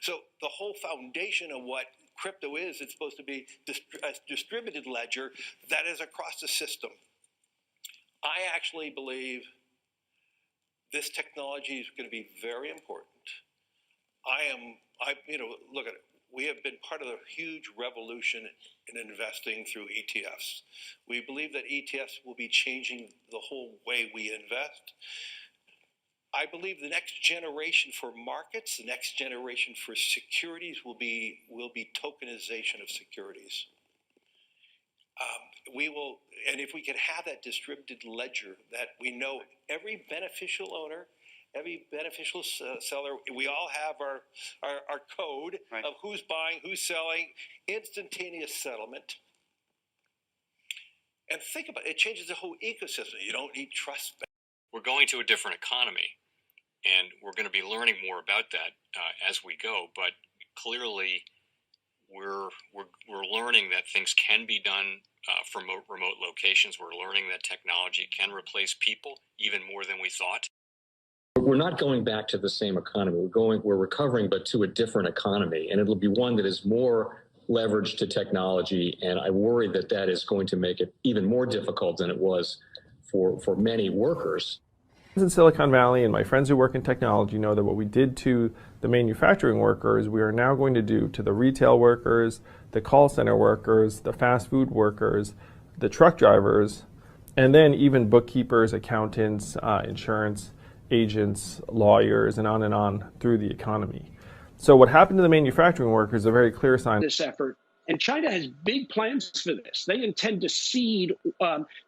So the whole foundation of what crypto is, it's supposed to be a distributed ledger that is across the system. I actually believe this technology is going to be very important. Look at it. We have been part of a huge revolution in investing through ETFs. We believe that ETFs will be changing the whole way we invest. I believe the next generation for markets, the next generation for securities will be tokenization of securities. And if we can have that distributed ledger that we know every beneficial owner, every beneficial seller, we all have our code right. Of who's buying, who's selling, instantaneous settlement. And think about it, it changes the whole ecosystem. You don't need trust. We're going to a different economy, and we're going to be learning more about that as we go. But clearly, we're learning that things can be done from remote locations. We're learning that technology can replace people even more than we thought. We're not going back to the same economy. We're recovering, but to a different economy, and it'll be one that is more leveraged to technology. And I worry that that is going to make it even more difficult than it was for many workers. In Silicon Valley, and my friends who work in technology know that what we did to the manufacturing workers, we are now going to do to the retail workers, the call center workers, the fast food workers, the truck drivers, and then even bookkeepers, accountants, insurance agents, lawyers, and on through the economy. So what happened to the manufacturing workers is a very clear sign. This effort. And China has big plans for this. They intend to seed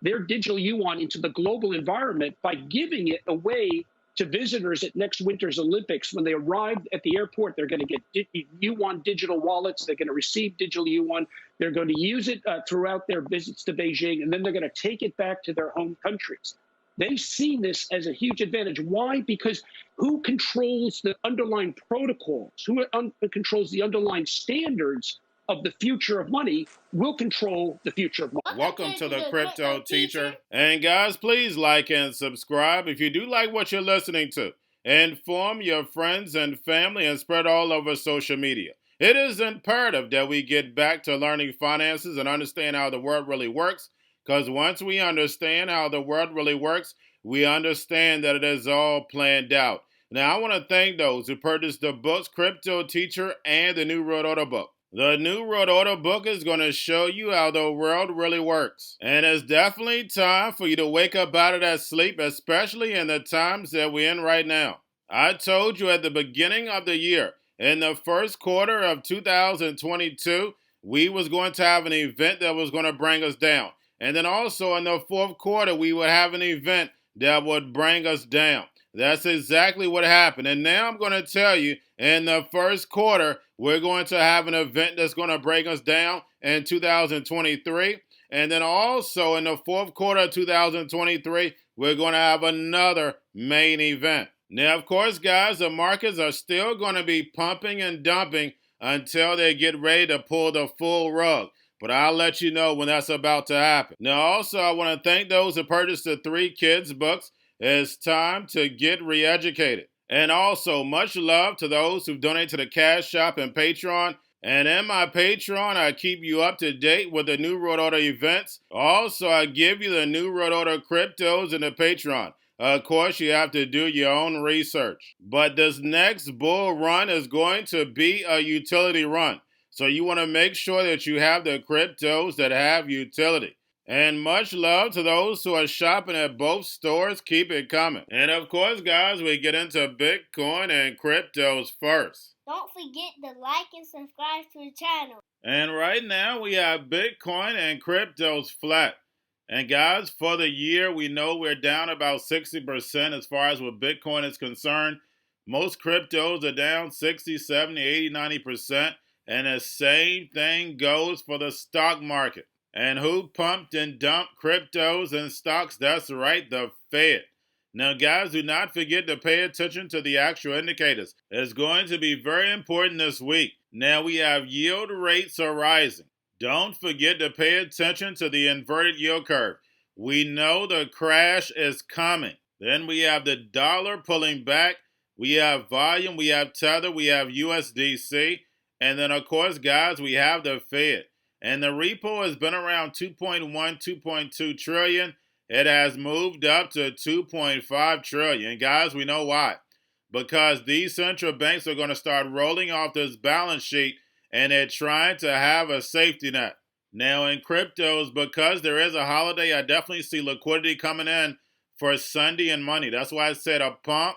their digital yuan into the global environment by giving it away to visitors at next winter's Olympics. When they arrive at the airport, they're going to get yuan digital wallets. They're going to receive digital yuan. They're going to use it throughout their visits to Beijing, and then they're going to take it back to their home countries. They see this as a huge advantage. Why? Because who controls the underlying protocols, who controls the underlying standards of the future of money will control the future of money. Welcome to the Crypto Teacher. And guys, please like and subscribe if you do like what you're listening to. Inform your friends and family and spread all over social media. It is imperative that we get back to learning finances and understand how the world really works, because once we understand how the world really works, we understand that it is all planned out. Now, I want to thank those who purchased the books Crypto Teacher and the New World Order book. The New World Order book is going to show you how the world really works. And it's definitely time for you to wake up out of that sleep, especially in the times that we're in right now. I told you at the beginning of the year, in the first quarter of 2022, we was going to have an event that was going to bring us down. And then also in the fourth quarter, we would have an event that would bring us down. That's exactly what happened. And now I'm going to tell you, in the first quarter, we're going to have an event that's going to bring us down in 2023. And then also in the fourth quarter of 2023, we're going to have another main event. Now, of course, guys, the markets are still going to be pumping and dumping until they get ready to pull the full rug. But I'll let you know when that's about to happen. Now, also, I want to thank those who purchased the 3 Kids books. It's time to get re-educated. And also, much love to those who donate to the Cash App and Patreon. And in my Patreon, I keep you up to date with the New World Order events. Also, I give you the New World Order cryptos in the Patreon. Of course, you have to do your own research. But this next bull run is going to be a utility run. So you want to make sure that you have the cryptos that have utility. And much love to those who are shopping at both stores. Keep it coming. And of course, guys, we get into Bitcoin and cryptos first. Don't forget to like and subscribe to the channel. And right now, we have Bitcoin and cryptos flat. And guys, for the year, we know we're down about 60% as far as what Bitcoin is concerned. Most cryptos are down 60, 70, 80, 90%. And the same thing goes for the stock market. And who pumped and dumped cryptos and stocks? That's right, the Fed. Now, guys, do not forget to pay attention to the actual indicators. It's going to be very important this week. Now, we have yield rates are rising. Don't forget to pay attention to the inverted yield curve. We know the crash is coming. Then we have the dollar pulling back. We have volume, we have tether, we have USDC, and then of course, guys, we have the Fed. And the repo has been around 2.1, 2.2 trillion. It has moved up to 2.5 trillion. Guys, we know why. Because these central banks are going to start rolling off this balance sheet, and they're trying to have a safety net. Now in cryptos, because there is a holiday, I definitely see liquidity coming in for Sunday and Monday. That's why I said a pump,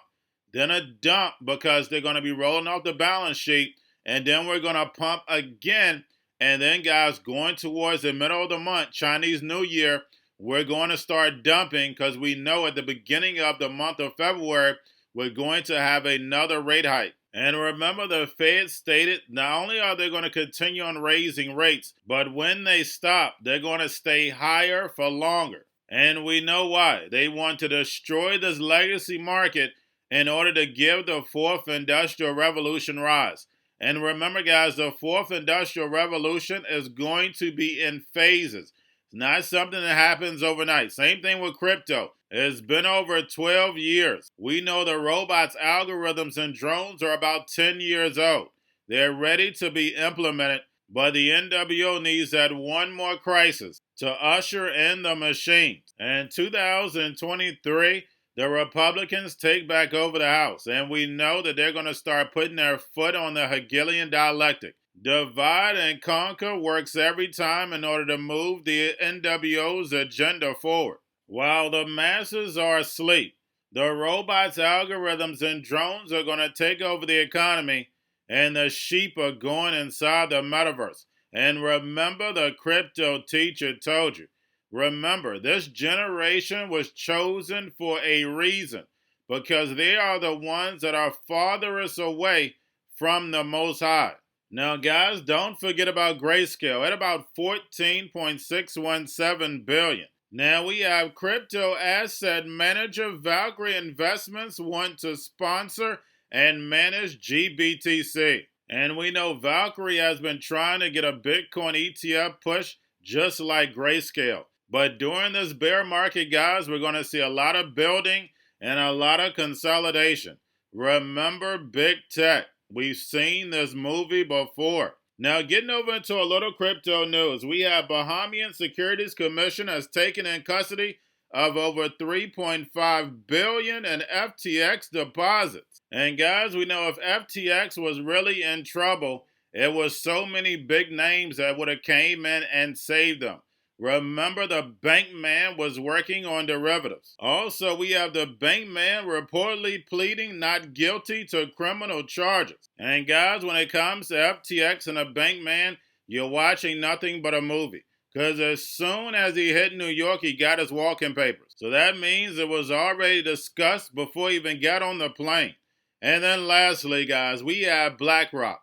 then a dump, because they're going to be rolling off the balance sheet, and then we're going to pump again. And then, guys, going towards the middle of the month, Chinese New Year, we're going to start dumping because we know at the beginning of the month of February, we're going to have another rate hike. And remember, the Fed stated not only are they going to continue on raising rates, but when they stop, they're going to stay higher for longer. And we know why. They want to destroy this legacy market in order to give the fourth industrial revolution rise. And remember, guys, the fourth industrial revolution is going to be in phases. It's not something that happens overnight. Same thing with crypto. It's been over 12 years. We know the robots, algorithms, and drones are about 10 years old. They're ready to be implemented, but the NWO needs that one more crisis to usher in the machines. In 2023, the Republicans take back over the House, and we know that they're going to start putting their foot on the Hegelian dialectic. Divide and conquer works every time in order to move the NWO's agenda forward. While the masses are asleep, the robots, algorithms, and drones are going to take over the economy, and the sheep are going inside the metaverse. And remember, the crypto teacher told you. Remember, this generation was chosen for a reason, because they are the ones that are farthest away from the Most High. Now, guys, don't forget about Grayscale at about 14.617 billion. Now we have crypto asset manager Valkyrie Investments want to sponsor and manage GBTC. And we know Valkyrie has been trying to get a Bitcoin ETF push just like Grayscale. But during this bear market, guys, we're going to see a lot of building and a lot of consolidation. Remember big tech. We've seen this movie before. Now, getting over into a little crypto news, we have Bahamian Securities Commission has taken in custody of over 3.5 billion in FTX deposits. And guys, we know if FTX was really in trouble, it was so many big names that would have came in and saved them. Remember, the bank man was working on derivatives. Also, we have the bank man reportedly pleading not guilty to criminal charges. And guys, when it comes to FTX and the bank man, you're watching nothing but a movie. Because as soon as he hit New York, he got his walking papers. So that means it was already discussed before he even got on the plane. And then lastly, guys, we have Blackrock,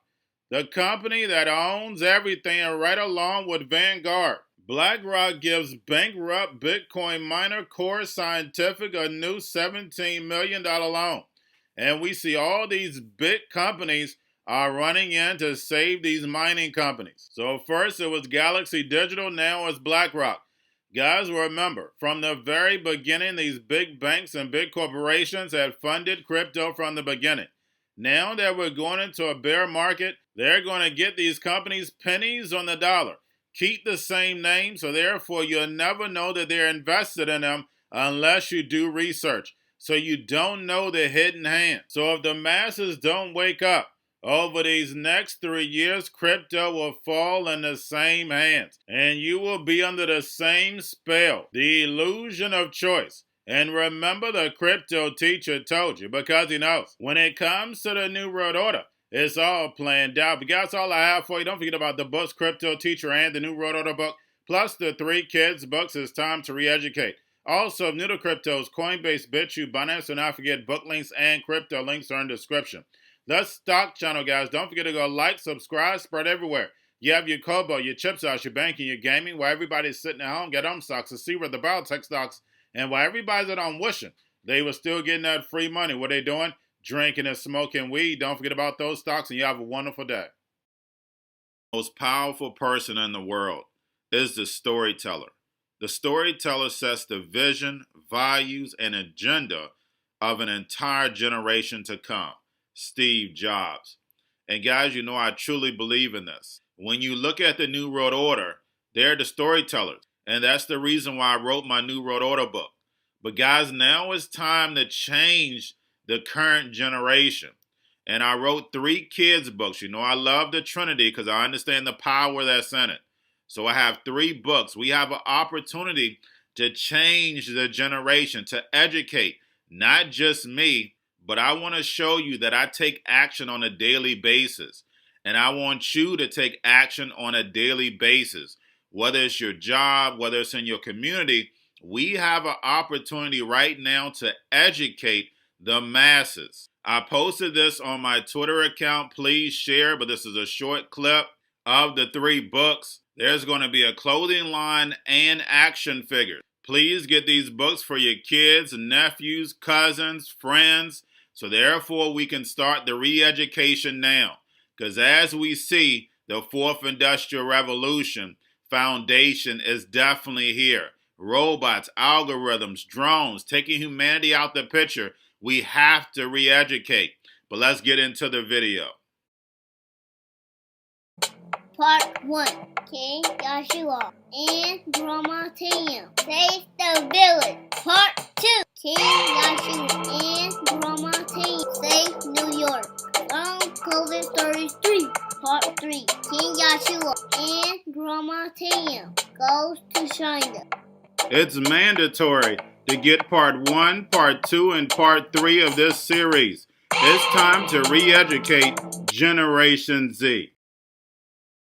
the company that owns everything right along with Vanguard. BlackRock gives bankrupt Bitcoin miner Core Scientific a new $17 million loan. And we see all these big companies are running in to save these mining companies. So first it was Galaxy Digital, now it's BlackRock. Guys, remember, from the very beginning, these big banks and big corporations have funded crypto from the beginning. Now that we're going into a bear market, they're going to get these companies pennies on the dollar. Keep the same name, so therefore you'll never know that they're invested in them unless you do research. So you don't know the hidden hand. So if the masses don't wake up, over these next 3 years, crypto will fall in the same hands. And you will be under the same spell, the illusion of choice. And remember, the crypto teacher told you, because he knows. When it comes to the New World Order, it's all planned out. But that's all I have for you. Don't forget about the books, Crypto Teacher and the New World Order book, plus the 3 kids books. It's time to re-educate. Also, if new to cryptos, Coinbase, Bitrue, Binance, do not forget book links and crypto links are in the description. The stock channel, guys. Don't forget to go like, subscribe, spread everywhere. You have your Kobo, your chips out, your banking, your gaming, while everybody's sitting at home, get them stocks to see where the biotech stocks, and while everybody's at home wishing they were still getting that free money, what they doing? Drinking and smoking weed. Don't forget about those stocks, and you have a wonderful day. The most powerful person in the world is the storyteller. The storyteller sets the vision, values, and agenda of an entire generation to come, Steve Jobs. And guys, you know I truly believe in this. When you look at the New World Order, they're the storytellers. And that's the reason why I wrote my New World Order book. But guys, now it's time to change the current generation. And I wrote 3 kids' books. You know, I love the Trinity because I understand the power that's in it. So I have 3 books. We have an opportunity to change the generation, to educate, not just me, but I want to show you that I take action on a daily basis. And I want you to take action on a daily basis. Whether it's your job, whether it's in your community, we have an opportunity right now to educate the masses. I posted this on my Twitter account. Please share, but this is a short clip of the 3 books. There's going to be a clothing line and action figures. Please get these books for your kids, nephews, cousins, friends, so therefore we can start the re-education now. Because as we see, the 4th Industrial Revolution foundation is definitely here. Robots, algorithms, drones, taking humanity out the picture. We have to re-educate. But let's get into the video. Part 1. King Joshua and Grandma Tam save the village. Part 2. King Joshua and Grandma Tam save New York from COVID Stories 3. Part 3. King Joshua and Grandma Tam goes to China. It's mandatory to get part 1, part 2, and part 3 of this series. It's time to re-educate Generation Z.